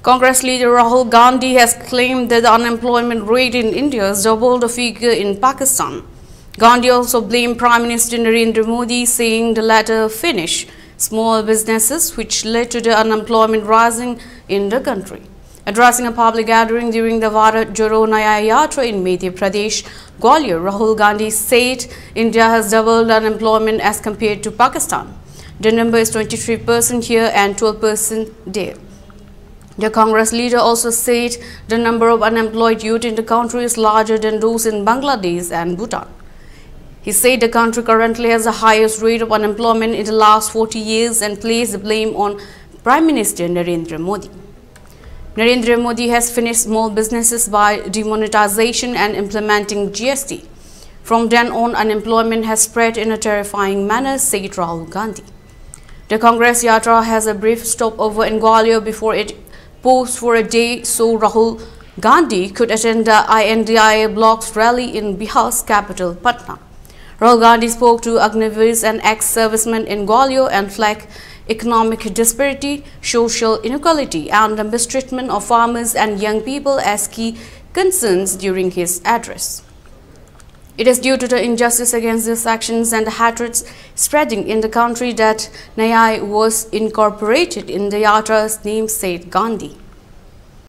Congress leader Rahul Gandhi has claimed that the unemployment rate in India has doubled the figure in Pakistan. Gandhi also blamed Prime Minister Narendra Modi, saying the latter finished small businesses, which led to the unemployment rising in the country. Addressing a public gathering during the Bharat Jodo Nyaya Yatra in Madhya Pradesh, Gwalior, Rahul Gandhi said India has doubled unemployment as compared to Pakistan. The number is 23% here and 12% there. The Congress leader also said the number of unemployed youth in the country is larger than those in Bangladesh and Bhutan. He said the country currently has the highest rate of unemployment in the last 40 years and placed the blame on Prime Minister Narendra Modi. Narendra Modi has finished small businesses by demonetization and implementing GST. From then on, unemployment has spread in a terrifying manner, said Rahul Gandhi. The Congress Yatra has a brief stopover in Gwalior before it paused for a day so Rahul Gandhi could attend the INDIA bloc's rally in Bihar's capital, Patna. Rahul Gandhi spoke to Agniveers and ex-servicemen in Gwalior and flagged economic disparity, social inequality, and the mistreatment of farmers and young people as key concerns during his address. It is due to the injustice against these actions and the hatred spreading in the country that Nyaya was incorporated in the Yatra's name, said Gandhi.